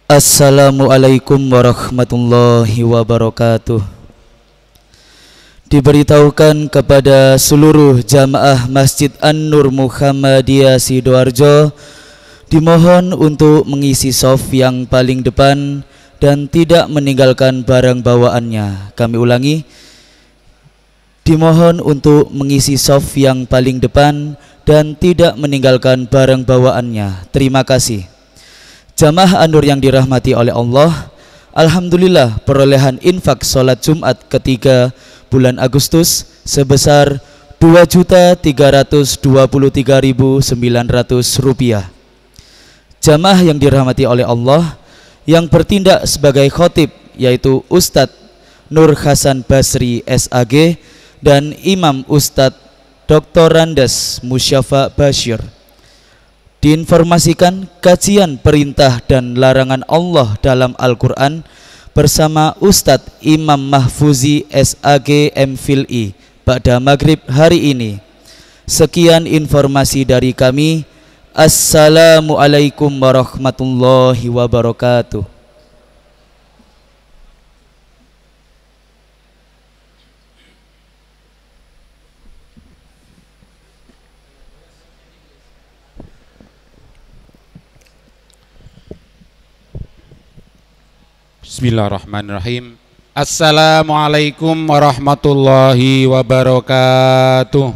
Assalamualaikum warahmatullahi wabarakatuh. Diberitahukan kepada seluruh jamaah Masjid An-Nur Muhammadiyah Sidoarjo, dimohon untuk mengisi shaf yang paling depan dan tidak meninggalkan barang bawaannya. Kami ulangi, dimohon untuk mengisi shaf yang paling depan dan tidak meninggalkan barang bawaannya. Terima kasih. Jamaah An-Nur yang dirahmati oleh Allah, alhamdulillah perolehan infak sholat Jumat ketiga bulan Agustus sebesar Rp2.323.900. Jamaah yang dirahmati oleh Allah, yang bertindak sebagai khotib yaitu Ustadz Nur Hasan Basri SAG dan Imam Ustadz Dr. Randes Musyafa Bashir. Diinformasikan kajian perintah dan larangan Allah dalam Al-Quran bersama Ustadz Imam Mahfuzi SAG MPhilI pada maghrib hari ini. Sekian informasi dari kami. Assalamualaikum warahmatullahi wabarakatuh. Bismillahirrahmanirrahim. Assalamualaikum warahmatullahi wabarakatuh.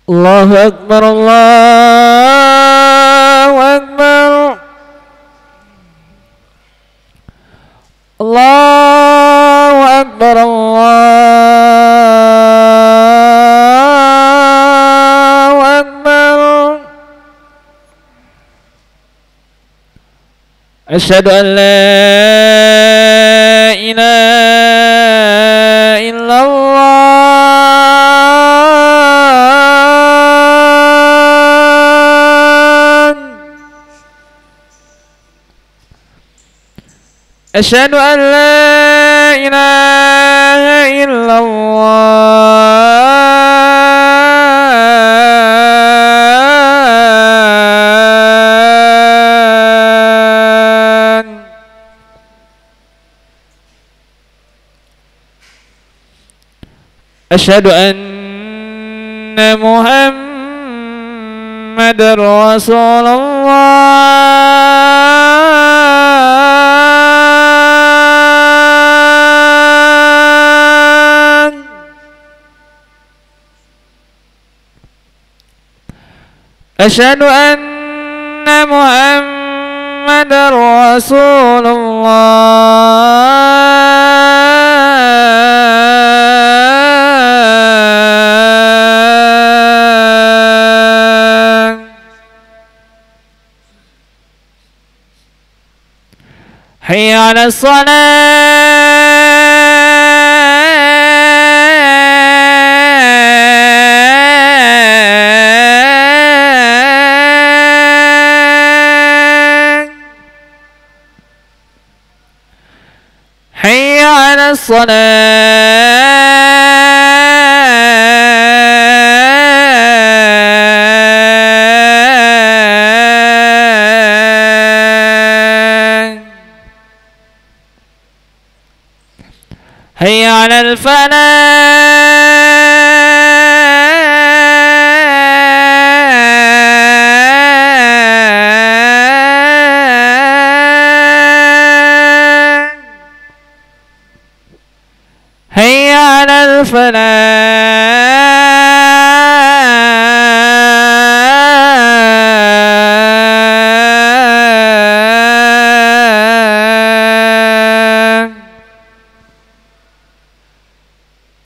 Allahu Akbar, Allahu Akbar, Allahu Akbar, Allahu Akbar. Asyhadu an la ilaha illallah. Asyhadu an la ilaha illallah. Asyhadu anna Muhammadar Rasulullah. Asyhadu anna Muhammadar Rasulullah. Hayya 'alas salah. Hayya 'alas salah. Hayya 'alal falah. Hayya 'alal falah.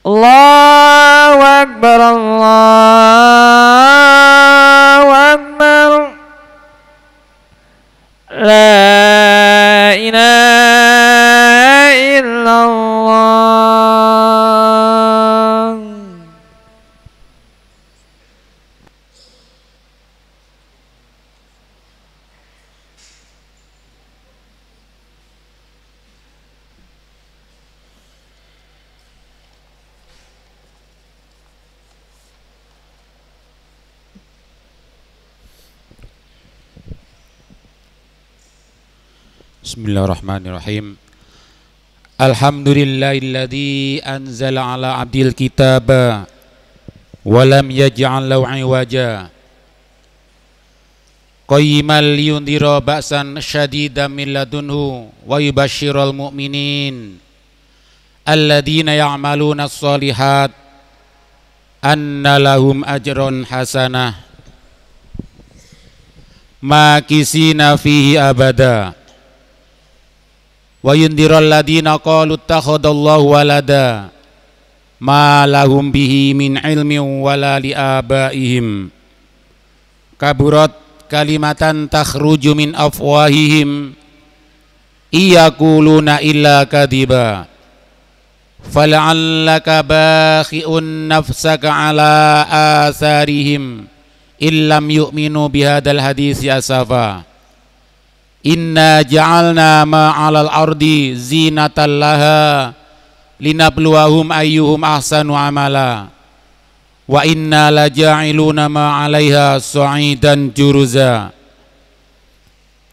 Allahu Akbar, Allahu Akbar. La ilaha illallah. Bismillahirrahmanirrahim. Alhamdulillahilladzi anzala ala abdil kitaba wa lam yaj'al lahu 'iwaja qayyiman liyundhira ba'san syadidan min ladunhu wa yubashshiral mu'minin alladzina ya'maluna ash-shalihat anna lahum ajran hasanah makisina fihi abada wa yundhiral ladina qalu ittakhadallahu walada ma lahum bihi min ilmin wala li abaihim kaburat kalimatan takhruju min afwahihim iyaquluna illa kadiba fal'allaka bakhi'un nafsaka ala atharihim illam yu'minu bihadal hadisi asafa inna ja'alna ma'alal ardi zinatan laha linabluwahum ayyuhum ahsanu amala wa inna laja'iluna ma'alaiha sa'idan juruza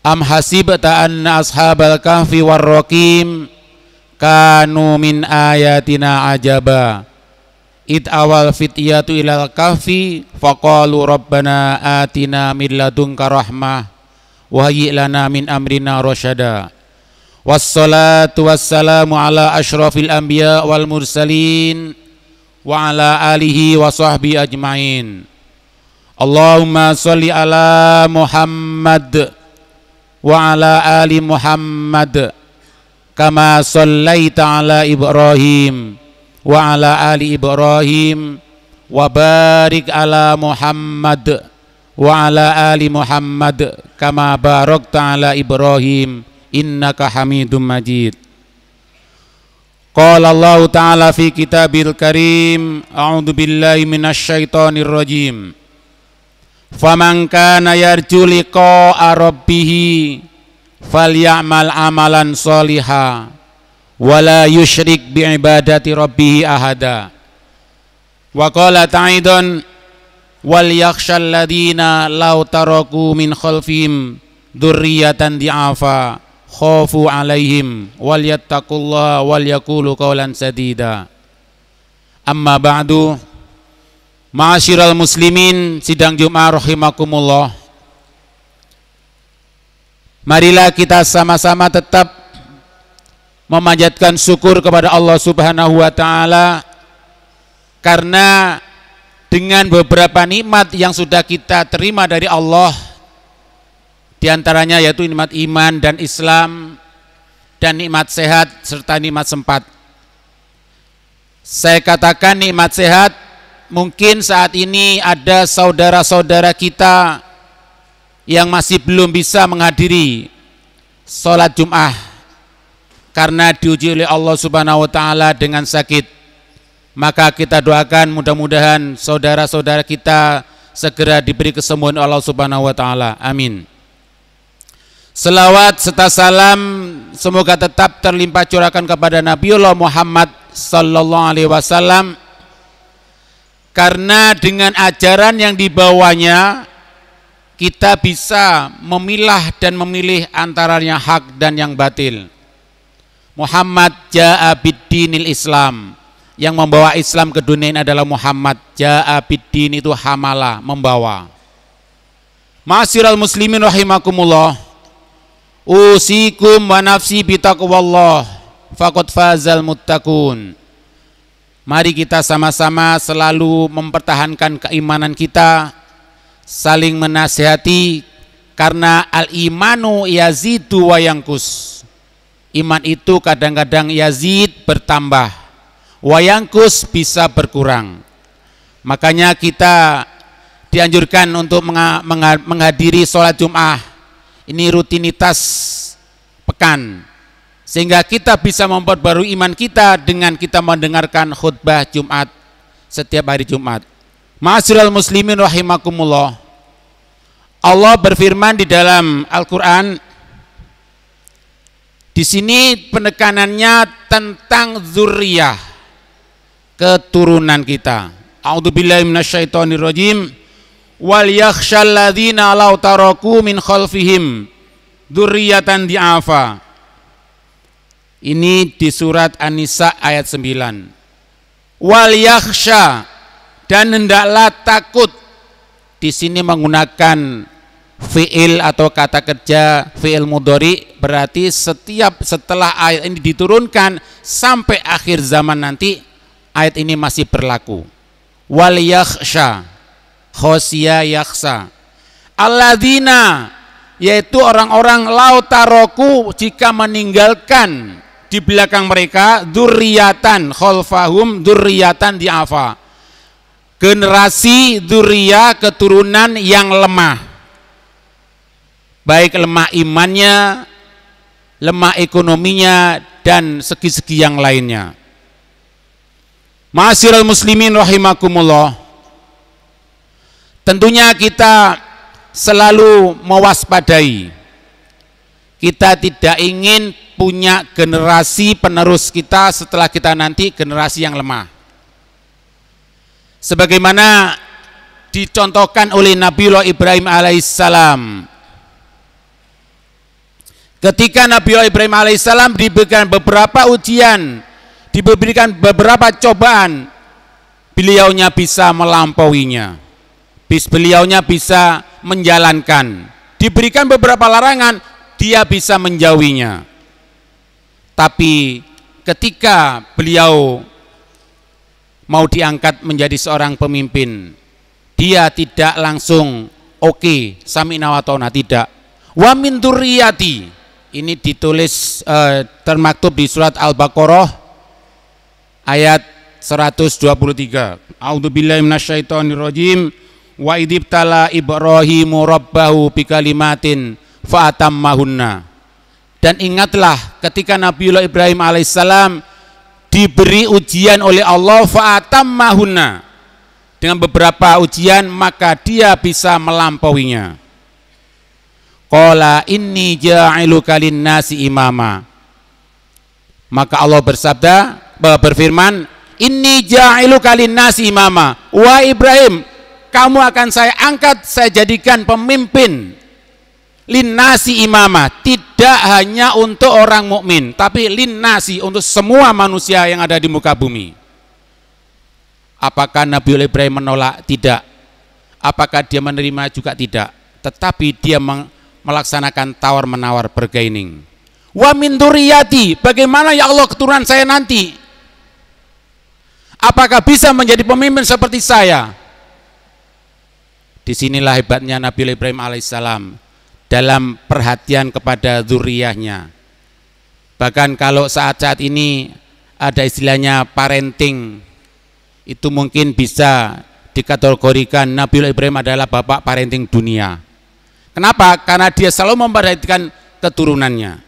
am hasibta anna ashabal kahfi warraqim kanu min ayatina ajaba id awal fityatu ilal kahfi faqalu rabbana atina min ladunka rahmah wa hayyi' lana min amrina rasyada wassalatu wassalamu ala asyrafil anbiya wal mursalin wa ala alihi wa sahbihi ajmain. Allahumma sholli ala Muhammad wa ala ali Muhammad kama shallaita ala Ibrahim wa ala ali Ibrahim wa barik ala Muhammad wa ala ali Muhammad kama barakta ala Ibrahim innaka Hamidum Majid. Qala Allah Ta'ala fi kitabil karim a'udzu billahi minasyaitonir rajim faman kana yarju liqa'a rabbih falyamal amalan sholihan wala yusyrik bi'ibadati rabbih ahada. Wa qala ta'idun wal yakhshal ladina law taraku min khalfihim dzurriyyatan di'afa khafu alaihim wal yattaqullaha wal yaqulu qawlan sadida. Amma ba'du, ma'asyiral muslimin sidang Jumat rahimakumullah. Marilah kita sama-sama tetap memanjatkan syukur kepada Allah Subhanahu wa taala karena dengan beberapa nikmat yang sudah kita terima dari Allah, diantaranya yaitu nikmat iman dan Islam dan nikmat sehat serta nikmat sempat. Saya katakan nikmat sehat, mungkin saat ini ada saudara-saudara kita yang masih belum bisa menghadiri sholat Jum'ah karena diuji oleh Allah Subhanahu wa taala dengan sakit. Maka kita doakan mudah-mudahan saudara-saudara kita segera diberi kesembuhan Allah Subhanahu wa taala. Amin. Selawat serta salam semoga tetap terlimpah curahkan kepada Nabiullah Muhammad sallallahu alaihi wasallam, karena dengan ajaran yang dibawanya kita bisa memilah dan memilih antaranya hak dan yang batil. Muhammad ja'a bid-dinil Islam, yang membawa Islam ke dunia ini adalah Muhammad. Ja'a bid-din itu hamalah, membawa. Ma'asyiral muslimin rahimakumullah, usikum wa nafsi bitaqwallah faqad fazal muttaqun. Mari kita sama-sama selalu mempertahankan keimanan kita, saling menasihati, karena al-imanu yazidu wa yanqus. Iman itu kadang-kadang yazid, bertambah, wa yanqus, bisa berkurang. Makanya kita dianjurkan untuk menghadiri sholat Jum'ah. Ini rutinitas pekan, sehingga kita bisa memperbarui iman kita dengan kita mendengarkan khutbah Jumat setiap hari Jumat. Ma'asyiral muslimin rahimakumullah, Allah berfirman di dalam Al-Quran, di sini penekanannya tentang dzurriyyah, keturunan kita. A'udzubillahi minasyaitonirrajim. Wal yakhshal ladzina law taraku min khalfihim dzurriyyatan di'afa Ini di surat An-Nisa ayat 9. Wal yakhsha, dan hendaklah takut. Di sini menggunakan fi'il atau kata kerja fi'il mudhari, berarti setelah ayat ini diturunkan sampai akhir zaman nanti ayat ini masih berlaku. Wal yakhsha, khosya yakhsha, alladzina, yaitu orang-orang lautaroku, jika meninggalkan di belakang mereka dzurriyatan khalfahum, dzurriyatan di'afa, generasi dzurriyah, keturunan yang lemah, baik lemah imannya, lemah ekonominya, dan segi-segi yang lainnya. Ma'asyiral muslimin rahimakumullah, tentunya kita selalu mewaspadai. Kita tidak ingin punya generasi penerus kita setelah kita nanti generasi yang lemah. Sebagaimana dicontohkan oleh Nabiullah Ibrahim alaihissalam. Ketika Nabiullah Ibrahim alaihissalam diberikan beberapa ujian, diberikan beberapa cobaan, beliaunya bisa melampauinya. Beliaunya bisa menjalankan. Diberikan beberapa larangan, dia bisa menjauhinya. Tapi ketika beliau mau diangkat menjadi seorang pemimpin, dia tidak langsung oke, sami'na wa ta'na, tidak. Wa min dzurriyyati, ini ditulis termaktub di surat Al-Baqarah ayat 123. A'udzubillahi minasyaitonirrajim. Wa idibtala Ibrahimu rabbahu bikalimatin fa'atammahunna. Dan ingatlah ketika Nabiullah Ibrahim alaihissalam diberi ujian oleh Allah, fa'atammahunna, dengan beberapa ujian, maka dia bisa melampauinya. Qala inni ja'iluka linnasi imama, maka Allah berfirman, inni ja'iluka linnasi imama, wa Ibrahim, kamu akan saya angkat, saya jadikan pemimpin. Linnasi imama, tidak hanya untuk orang mukmin, tapi linnasi, untuk semua manusia yang ada di muka bumi. Apakah Nabiullah Ibrahim menolak? Tidak. Apakah dia menerima? Juga tidak. Tetapi dia melaksanakan tawar-menawar, bargaining. Wa min dzurriyyati, bagaimana ya Allah keturunan saya nanti? Apakah bisa menjadi pemimpin seperti saya? Disinilah hebatnya Nabiullah Ibrahim alaihissalam dalam perhatian kepada dzurriyyahnya. Bahkan kalau saat-saat ini ada istilahnya parenting, itu mungkin bisa dikategorikan Nabiullah Ibrahim adalah bapak parenting dunia. Kenapa? Karena dia selalu memperhatikan keturunannya.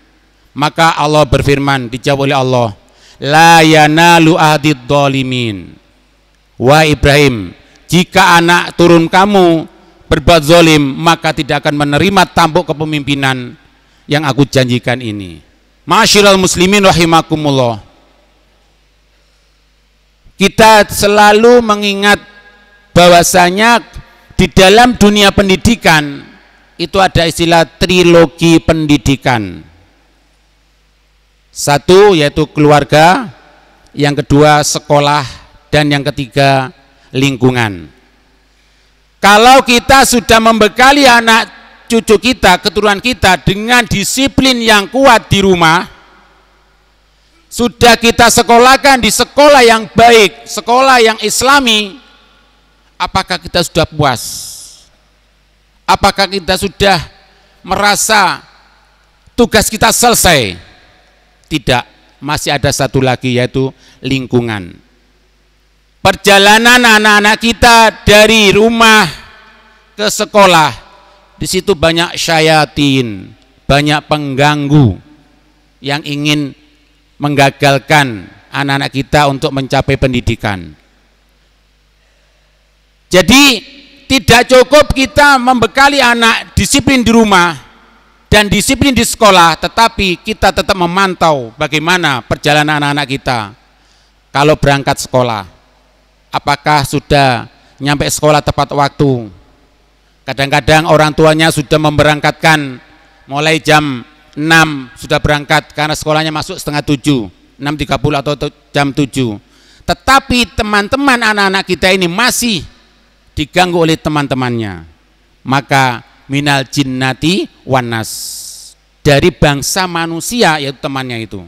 Maka Allah berfirman, dijawab oleh Allah, la yanalu ahdid dhalimin. Wa Ibrahim, jika anak turun kamu berbuat zalim, maka tidak akan menerima tampuk kepemimpinan yang aku janjikan ini. Ma'asyiral muslimin rahimakumullah, kita selalu mengingat bahwasanya di dalam dunia pendidikan itu ada istilah trilogi pendidikan. Satu yaitu keluarga, yang kedua sekolah, dan yang ketiga lingkungan. Kalau kita sudah membekali anak cucu kita, keturunan kita dengan disiplin yang kuat di rumah, sudah kita sekolahkan di sekolah yang baik, sekolah yang islami, apakah kita sudah puas? Apakah kita sudah merasa tugas kita selesai? Tidak, masih ada satu lagi, yaitu lingkungan. Perjalanan anak-anak kita dari rumah ke sekolah, di situ banyak syayatin, banyak pengganggu yang ingin menggagalkan anak-anak kita untuk mencapai pendidikan. Jadi tidak cukup kita membekali anak disiplin di rumah dan disiplin di sekolah, tetapi kita tetap memantau bagaimana perjalanan anak-anak kita kalau berangkat sekolah. Apakah sudah nyampe sekolah tepat waktu? Kadang-kadang orang tuanya sudah memberangkatkan mulai jam 6 sudah berangkat karena sekolahnya masuk setengah 7, 6.30 atau jam 7. Tetapi teman-teman anak-anak kita ini masih diganggu oleh teman-temannya. Maka minal jinnati wanas, dari bangsa manusia, yaitu temannya itu.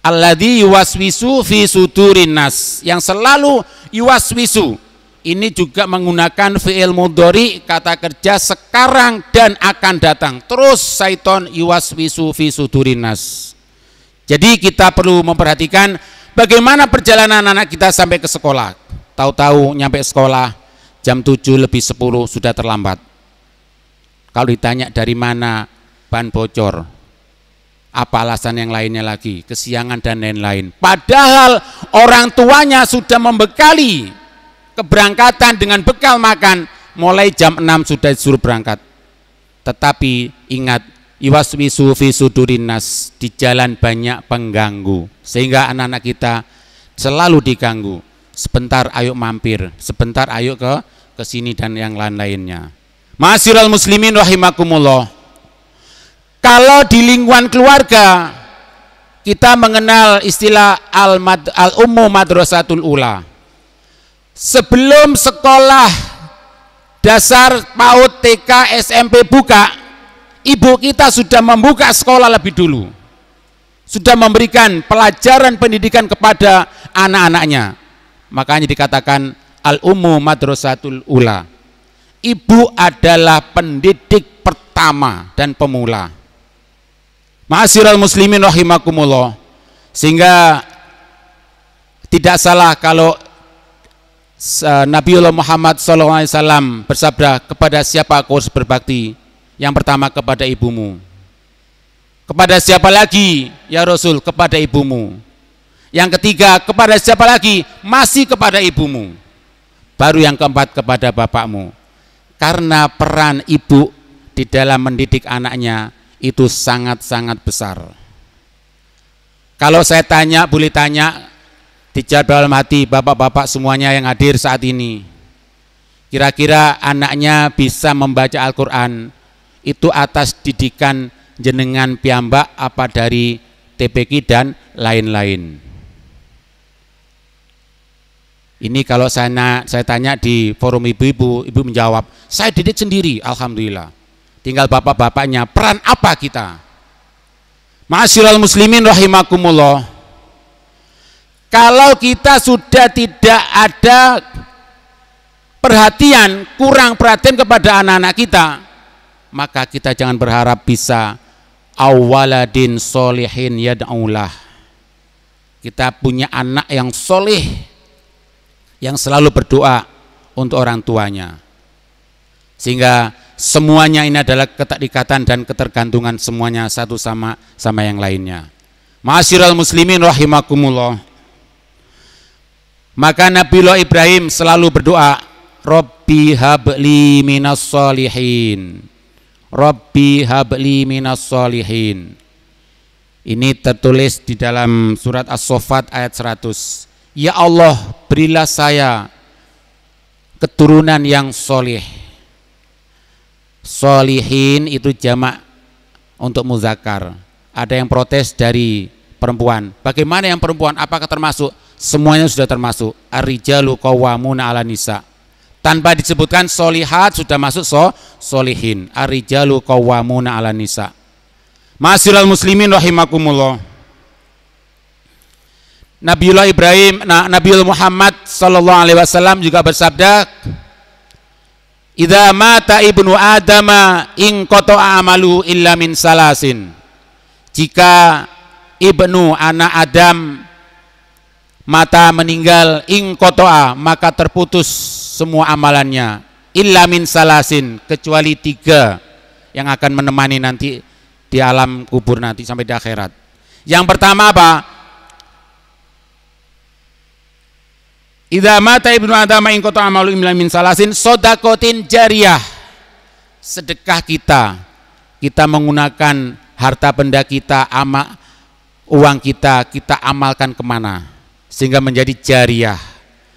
Alladzi yuwaswisu fi sudurin nas, yang selalu yuwaswisu. Ini juga menggunakan fi'il mudhari, kata kerja sekarang dan akan datang. Terus syaiton yuwaswisu fi sudurin nas. Jadi kita perlu memperhatikan bagaimana perjalanan anak kita sampai ke sekolah. Tahu-tahu nyampe sekolah jam 7:10 sudah terlambat. Kalau ditanya dari mana, ban bocor, apa alasan yang lainnya lagi, kesiangan dan lain-lain. Padahal orang tuanya sudah membekali keberangkatan dengan bekal makan, mulai jam 6 sudah disuruh berangkat. Tetapi ingat, iwaswisu fi sudurin nas, di jalan banyak pengganggu, sehingga anak-anak kita selalu diganggu. Sebentar ayo mampir, sebentar ayo ke sini dan yang lain-lainnya. Ma'asyiral muslimin rahimakumullah. Kalau di lingkungan keluarga kita mengenal istilah al-ummu madrasatul ula. Sebelum sekolah dasar, PAUD, TK, SMP buka, ibu kita sudah membuka sekolah lebih dulu, sudah memberikan pelajaran pendidikan kepada anak-anaknya. Makanya dikatakan al-ummu madrasatul ula. Ibu adalah pendidik pertama dan pemula. Ma'asyiral muslimin rahimakumullah. Sehingga tidak salah kalau Nabiullah Muhammad SAW bersabda, kepada siapa kau harus berbakti? Yang pertama kepada ibumu. Kepada siapa lagi ya Rasul? Kepada ibumu. Yang ketiga kepada siapa lagi? Masih kepada ibumu. Baru yang keempat kepada bapakmu. Karena peran ibu di dalam mendidik anaknya itu sangat-sangat besar. Kalau saya tanya, boleh tanya, dijawab dalam hati bapak-bapak semuanya yang hadir saat ini, kira-kira anaknya bisa membaca Al-Quran itu atas didikan jenengan piyambak apa dari TPQ dan lain-lain? Ini kalau saya tanya di forum ibu-ibu, ibu menjawab, saya didik sendiri, alhamdulillah. Tinggal bapak-bapaknya, peran apa kita? Ma'asyiral muslimin rahimakumullah. Kalau kita sudah tidak ada perhatian, kurang perhatian kepada anak-anak kita, maka kita jangan berharap bisa awaladin solihin yad'ulah. Kita punya anak yang soleh, yang selalu berdoa untuk orang tuanya. Sehingga semuanya ini adalah keterikatan dan ketergantungan semuanya satu sama yang lainnya. Ma'asyiral muslimin rahimakumullah. Maka Nabiullah Ibrahim selalu berdoa, Rabbi habli minas solihin, Rabbi habli minas solihin. Ini tertulis di dalam surat As-Saffat ayat 100. Ya Allah, berilah saya keturunan yang solih. Solihin itu jamak untuk muzakkar. Ada yang protes dari perempuan. Bagaimana yang perempuan? Apakah termasuk? Semuanya sudah termasuk. Ar-rijalu qawwamuna 'alan nisa. Tanpa disebutkan solihat sudah masuk solihin. Ar-rijalu qawwamuna 'alan nisa. Ma'asyiral muslimin rahimakumullah. Nabiullah Ibrahim, Nabiullah Muhammad sallallahu alaihi wasallam juga bersabda, "Idza mata ibnu Adama in qata'a amalu illa min salasin." Jika ibnu anak Adam mata meninggal, ing kotoa, maka terputus semua amalannya, illa min salasin, kecuali 3 yang akan menemani nanti di alam kubur nanti sampai di akhirat. Yang pertama apa? Idza mata ibnu Adam ing kotoa amalu illa min salasin, sodakotin jariyah, sedekah kita menggunakan harta benda kita, uang kita amalkan kemana sehingga menjadi jariyah.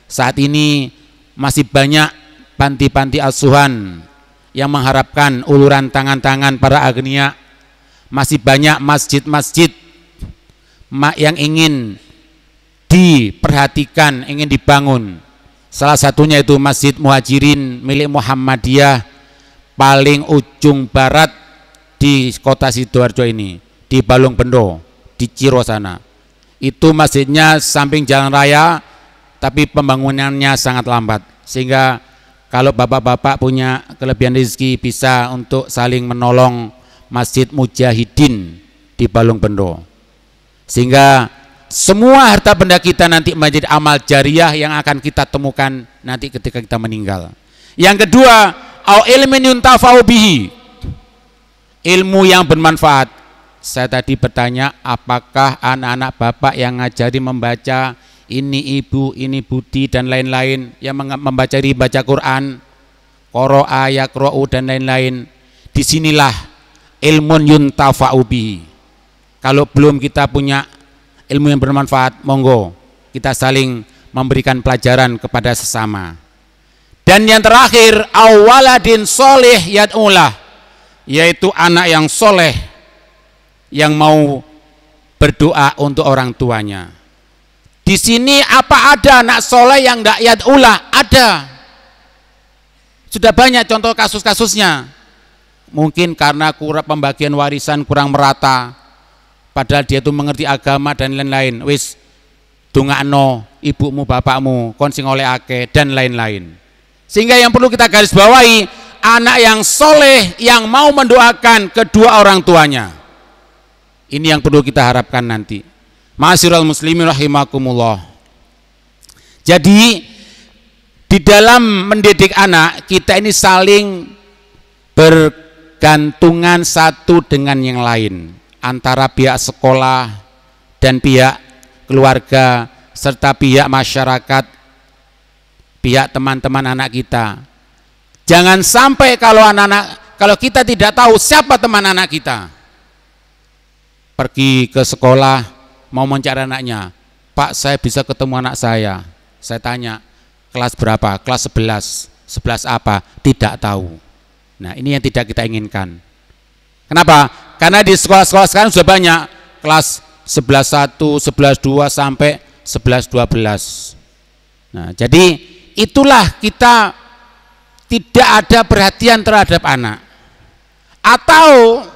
Saat ini masih banyak panti-panti asuhan yang mengharapkan uluran tangan-tangan para agnia, masih banyak masjid-masjid yang ingin diperhatikan, ingin dibangun. Salah satunya itu Masjid Muhajirin milik Muhammadiyah paling ujung barat di kota Sidoarjo ini, di Balongbendo, di Ciro sana. Itu masjidnya samping jalan raya, tapi pembangunannya sangat lambat. Sehingga kalau bapak-bapak punya kelebihan rezeki bisa untuk saling menolong Masjid Mujahidin di Balongbendo. Sehingga semua harta benda kita nanti menjadi amal jariah yang akan kita temukan nanti ketika kita meninggal. Yang kedua, au ilmin yuntafa'u bihi, ilmu yang bermanfaat. Saya tadi bertanya, apakah anak-anak bapak yang ngajari membaca, ini ibu, ini budi dan lain-lain, yang membaca Quran, qoro'a, yaqro'u dan lain-lain, disinilah ilmun yuntafa'u bihi. Kalau belum kita punya ilmu yang bermanfaat, monggo kita saling memberikan pelajaran kepada sesama. Dan yang terakhir, awaladin soleh yad'ulah, yaitu anak yang soleh yang mau berdoa untuk orang tuanya. Di sini apa ada anak soleh yang tidak yad'ulah? Ada. Sudah banyak contoh kasus-kasusnya. Mungkin karena kurang pembagian warisan kurang merata, padahal dia itu mengerti agama dan lain-lain. Wis dungakno ibumu bapakmu kon sing oleh ake dan lain-lain. Sehingga yang perlu kita garis bawahi, anak yang soleh yang mau mendoakan kedua orang tuanya. Ini yang perlu kita harapkan nanti. Ma'asyiral muslimin rahimakumullah. Jadi di dalam mendidik anak kita ini saling bergantungan satu dengan yang lain, antara pihak sekolah dan pihak keluarga serta pihak masyarakat, pihak teman-teman anak kita. Jangan sampai kalau kita tidak tahu siapa teman anak kita, pergi ke sekolah mau mencari anaknya, Pak saya bisa ketemu anak saya tanya kelas berapa, kelas 11 apa, tidak tahu. Nah ini yang tidak kita inginkan. Kenapa? Karena di sekolah-sekolah sekarang sudah banyak kelas 11.1, 11.2 sampai 11.12. Nah, jadi itulah kita tidak ada perhatian terhadap anak. Atau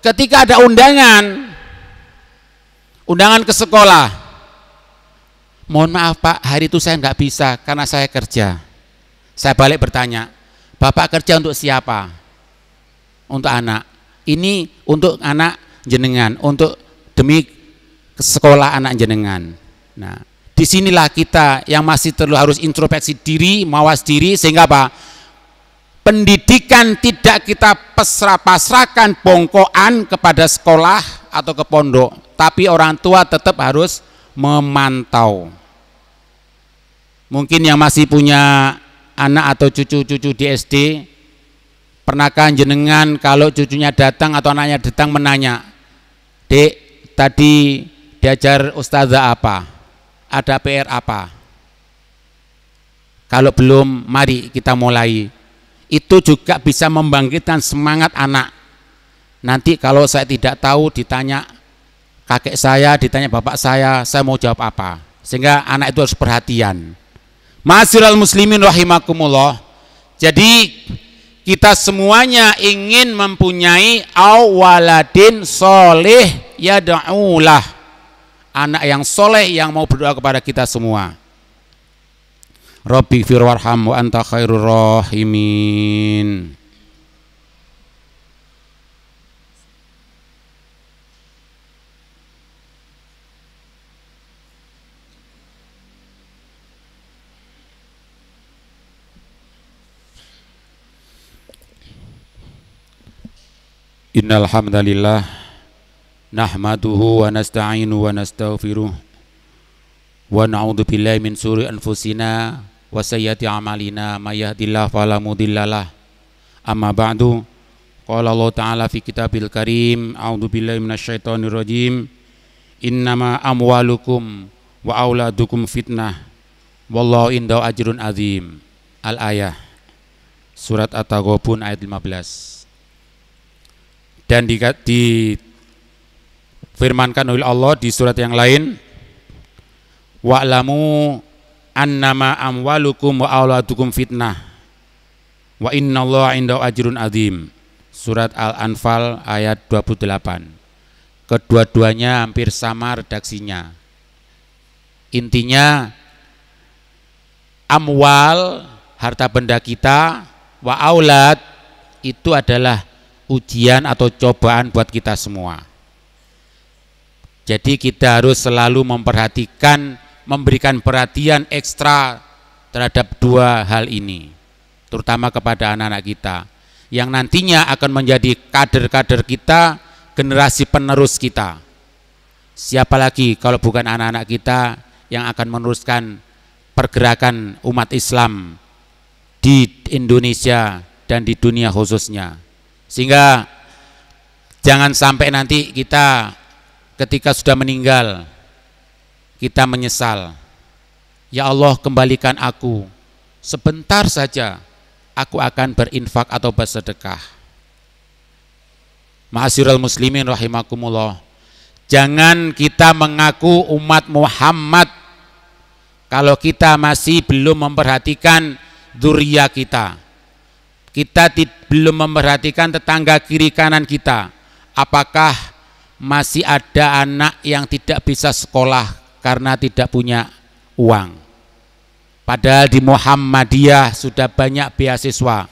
ketika ada undangan ke sekolah, mohon maaf Pak, hari itu saya nggak bisa karena saya kerja. Saya balik bertanya, Bapak kerja untuk siapa? Untuk anak. Ini untuk anak jenengan, untuk demi sekolah anak jenengan. Nah, disinilah kita yang masih harus introspeksi diri, mawas diri, sehingga apa? Pendidikan tidak kita pasrahkan bongkoan kepada sekolah atau ke pondok, tapi orang tua tetap harus memantau. Mungkin yang masih punya anak atau cucu-cucu di SD, pernahkah jenengan kalau cucunya datang atau anaknya datang menanya, Dek, tadi diajar ustazah apa? Ada PR apa? Kalau belum, mari kita mulai. Itu juga bisa membangkitkan semangat anak. Nanti kalau saya tidak tahu, ditanya kakek saya, ditanya bapak saya mau jawab apa? Sehingga anak itu harus perhatian. Ma'asyiral muslimin rahimakumullah. Jadi kita semuanya ingin mempunyai awaladin soleh yad'ulah, anak yang soleh yang mau berdoa kepada kita semua. Rabbi fir warham wa anta khairur rahimin. Innal hamdalillah nahmaduhu wa nasta'inu wa nastaghfiruh wa na'udzu billahi min syururi anfusina wa sayyiati a'malina may yahdihillahu fala mudhillalah. Amma ba'du, qala Allah ta'ala fi kitabil karim, a'udzu billahi minasyaitonir rajim, innama amwalukum wa auladukum fitnah wallahu indahu ajrun azim. Al-ayah, surat At-Taghabun ayat 15. Dan difirmankan oleh Allah di surat yang lain, wa'lamu annama amwalukum wa auladukum fitnah wa innallaha indahu ajrun azim. Surat Al-Anfal ayat 28. Kedua-duanya hampir sama redaksinya. Intinya amwal, harta benda kita, wa aulad, itu adalah ujian atau cobaan buat kita semua. Jadi kita harus selalu memperhatikan, memberikan perhatian ekstra terhadap dua hal ini, terutama kepada anak-anak kita yang nantinya akan menjadi kader-kader kita, generasi penerus kita. Siapa lagi kalau bukan anak-anak kita yang akan meneruskan pergerakan umat Islam di Indonesia dan di dunia khususnya. Sehingga jangan sampai nanti kita ketika sudah meninggal kita menyesal. Ya Allah, kembalikan aku, sebentar saja aku akan berinfak atau bersedekah. Ma'asyiral muslimin rahimakumullah, jangan kita mengaku umat Muhammad kalau kita masih belum memperhatikan dzurriyyah kita. Kita belum memperhatikan tetangga kiri kanan kita. Apakah masih ada anak yang tidak bisa sekolah karena tidak punya uang? Padahal di Muhammadiyah sudah banyak beasiswa,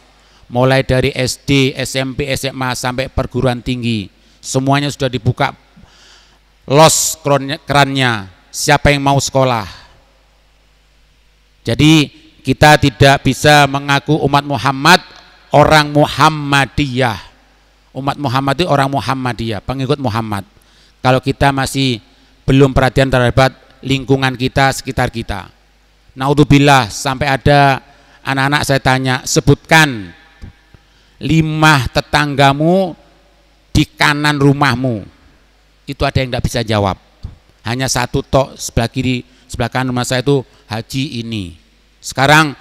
mulai dari SD, SMP, SMA sampai perguruan tinggi. Semuanya sudah dibuka los kerannya, siapa yang mau sekolah. Jadi kita tidak bisa mengaku umat Muhammad, orang Muhammadiyah. Umat Muhammad itu orang Muhammadiyah, pengikut Muhammad. Kalau kita masih belum perhatian terhadap lingkungan kita, sekitar kita. Naudzubillah, sampai ada anak-anak saya tanya, sebutkan 5 tetanggamu di kanan rumahmu. Itu ada yang tidak bisa jawab. Hanya satu tok, sebelah kiri, sebelah kanan rumah saya itu haji ini. Sekarang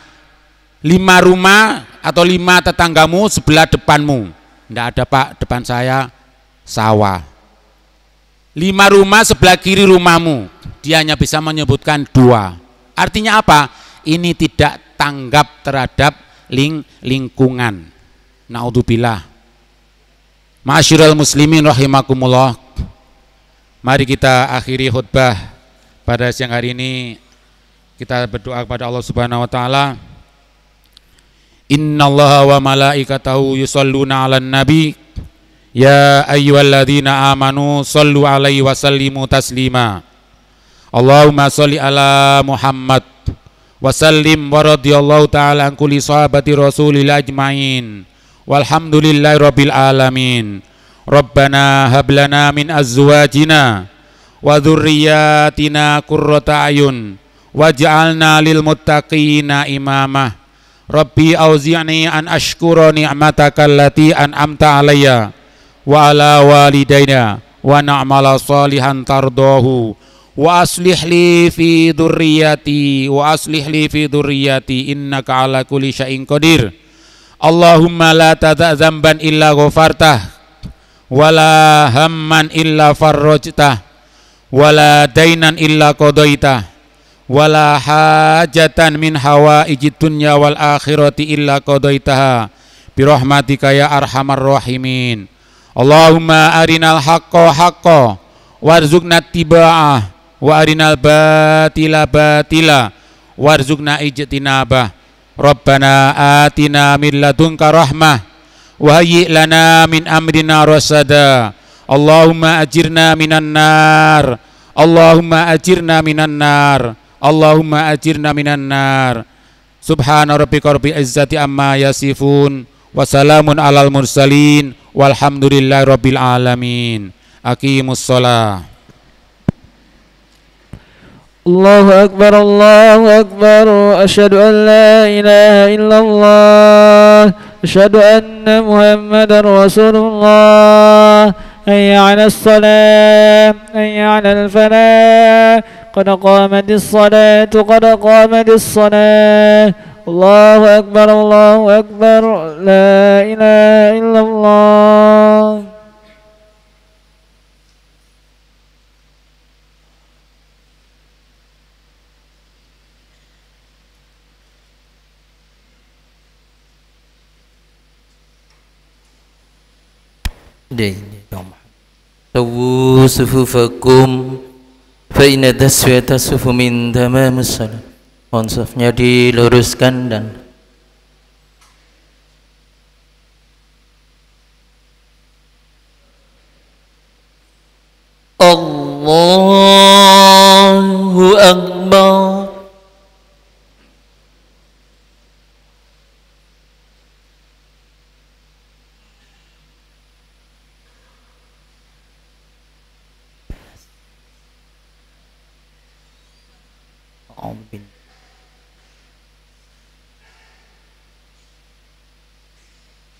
5 rumah atau 5 tetanggamu sebelah depanmu. Tidak ada Pak, depan saya sawah. 5 rumah sebelah kiri rumahmu, dia hanya bisa menyebutkan 2. Artinya apa? Ini tidak tanggap terhadap lingkungan. Naudzubillah. Ma'asyiral muslimin rahimakumullah. Mari kita akhiri khutbah pada siang hari ini. Kita berdoa kepada Allah Subhanahu wa taala. Innallaha wa malaikatahu yusholluna 'alan nabi. Ya ayyuhalladzina amanu shollu 'alaihi wa sallimu taslima. Allahumma sholli ala Muhammad wa sallim wa radhiyallahu ta'ala an kulli sahabati Rasulillah ajmain. Walhamdulillahi rabbil alamin. Rabbana hab lana min azwajina wa dzurriyyatina qurrata ayun waj'alna lil muttaqina imama. Rabbi auzi'ni an ashkura ni'mataka allati an'amta alayya wa ala walidayna wa na'mala salihan tardahu wa aslih li fi dzurriyyati innaka ala kulli syai'in qadir. Allahumma la tada' dzamban illa ghafartah wa la hamman illa farrajtah wa la dainan illa qadaitah wa la hajatan min hawaijid dunya wal akhirati illa qadaitaha bi rahmatika ya arhamar rahimin. Allahumma arinal haqqo haqqo warzuqna ittiba'ah wa arinal batila batila warzuqna ijtinabah. Rabbana atina min ladunka rahmah wa hayyi' lana min amrina rasada. Allahumma ajirna minan nar. Allahumma ajirna minan nar. Allahumma ajirna minan nar. Subhana rabbika rabbil izzati amma yasifun wa salamun alal mursalin walhamdulillahi rabbil alamin. Aqimus shalah. Allahu Akbar, Allahu Akbar. Asyhadu an la ilaha illallah. Asyhadu anna Muhammadar Rasulullah. Hayya 'alas salam, hayya 'alal falah. Qad qamatis salatu, qad qamatis salah. Allahu Akbar, Allahu Akbar. La ilaha illallah. سووا صفوفكم فإن تسوية الصفوف من تمام الصلاة. Mohon safnya diluruskan dan Allahu Akbar.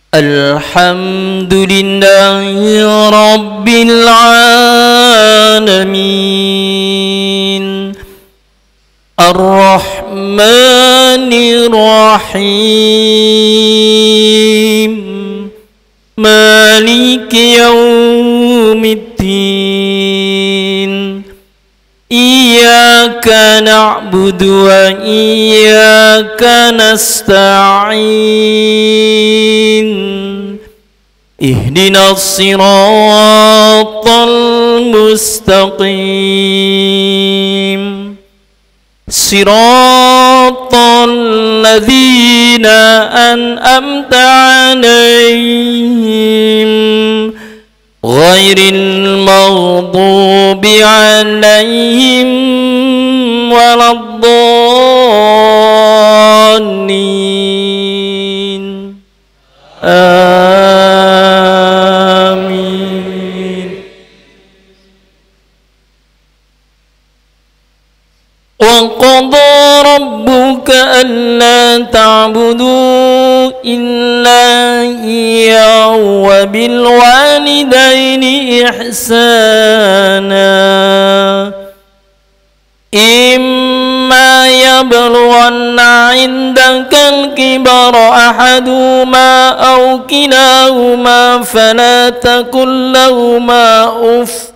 Alhamdulillahi Rabbil Alamin Ar-Rahmanir Rahim Maliki Yawmiddin Iyyaka na'budu wa iyyaka nasta'in Ihdinas siratal mustaqim Siratal ladzina an'amta 'alaihim Ghairil maghdubi 'alaihim waladdallin. Amin. Wa qadha rabbuka alla ta'budu illa iyyahu wa bil walidaini ihsana. Imma yablughanna 'indaka al-kibara ahaduhuma aw kilahuma fala takul lahuma uff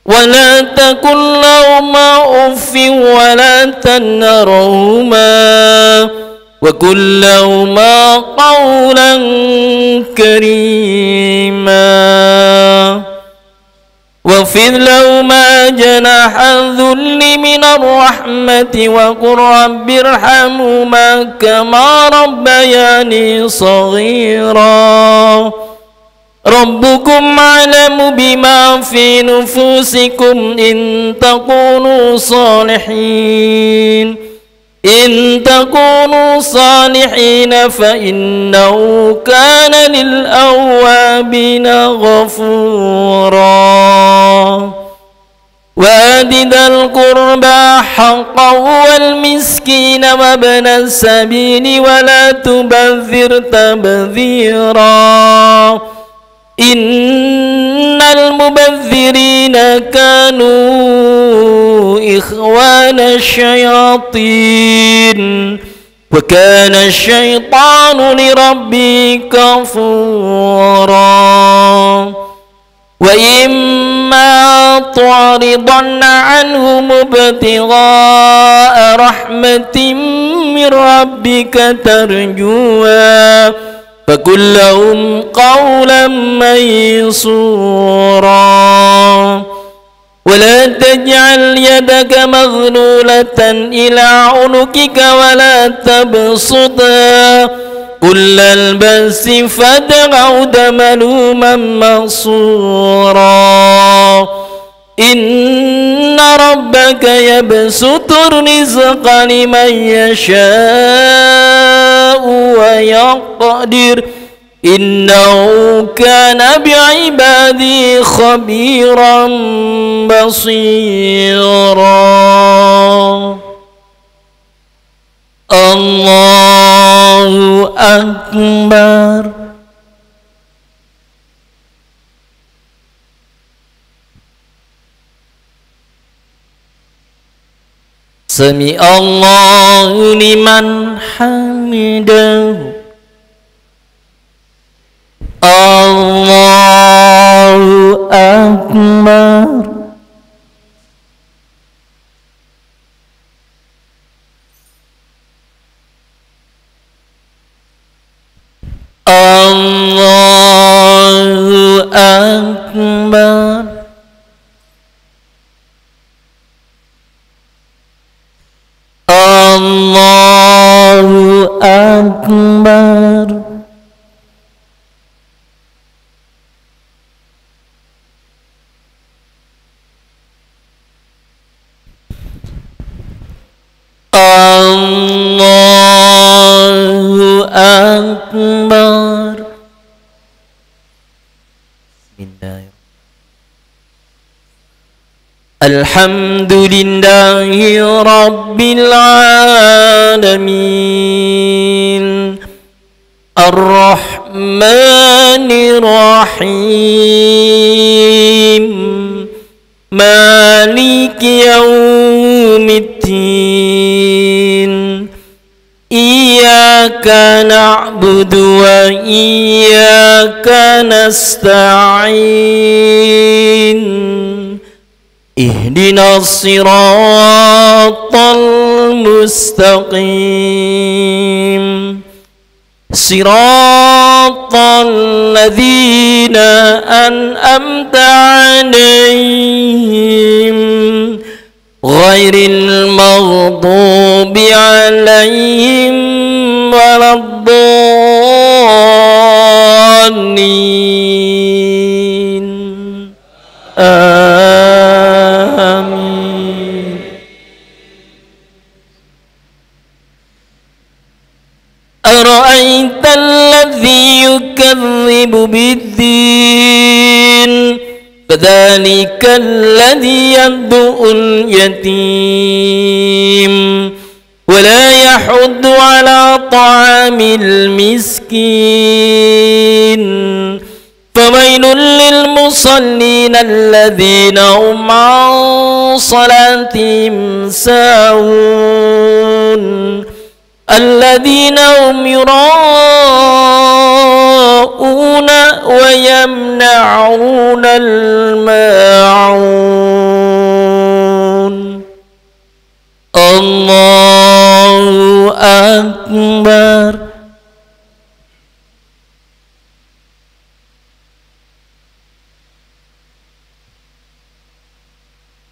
ولا تقل لهما أف ولا تنهرهما وقل لهما قولا كريما واخفض لهما جناح الذل من الرحمة وقل رب ارحمهما كما ربياني صغيرا ربكم أعلم بما في نفوسكم إن تكونوا صالحين فإنه كان للأوابين غفورا وآت ذا القربى حقه والمسكين وابن السبيل ولا تبذر تبذيرا إن المبذرين كانوا إخوان الشياطين وكان الشيطان لربه كفورا وإما تعرضن عنهم ابتغاء رحمة من ربك ترجوها فقل لهم قولا ميسورا ولا تجعل يدك مغلولة إلى عنقك ولا تبسطها كل البسط فتقعد ملوما محسورا إن ربك يبسط الرزق لمن يشاء ويقدر إنه كان بعباده خبيرا بصيرا الله أكبر سمع الله لمن حمده الله أكبر الله أكبر الله أكبر. الحمد لله رب العالمين الرحمن الرحيم مالك يوم الدين إياك نعبد وإياك نستعين اهدنا الصراط المستقيم صراط الذين أنعمت عليهم غير المغضوب عليهم ولا الضالين آمين. أرأيت الذي يكذب بالدين فذلك الذي يدعو اليتيم ولا يحض على طعام المسكين فويل للمصلين الذين هم عن صلاتهم ساهون الذين هم يراءون ويمنعون الماعون. الله أكبر.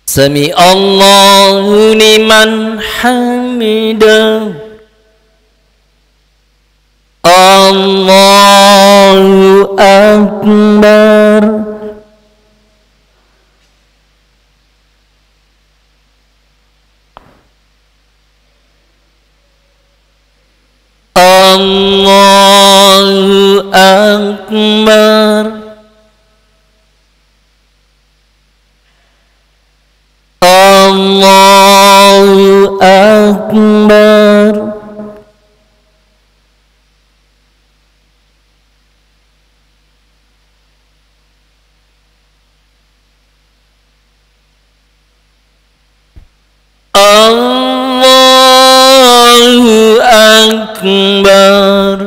سمع الله لمن حمده. الله أكبر. الله أكبر. الله أكبر. الله أكبر.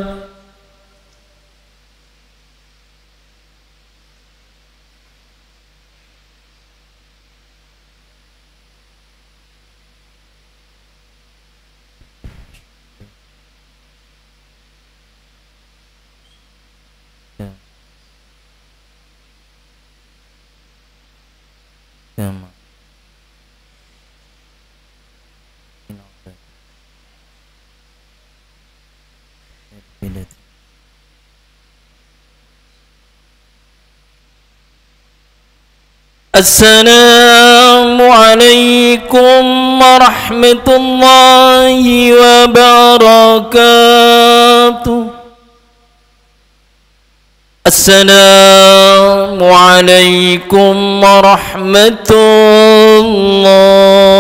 السلام عليكم ورحمة الله وبركاته. السلام عليكم ورحمة الله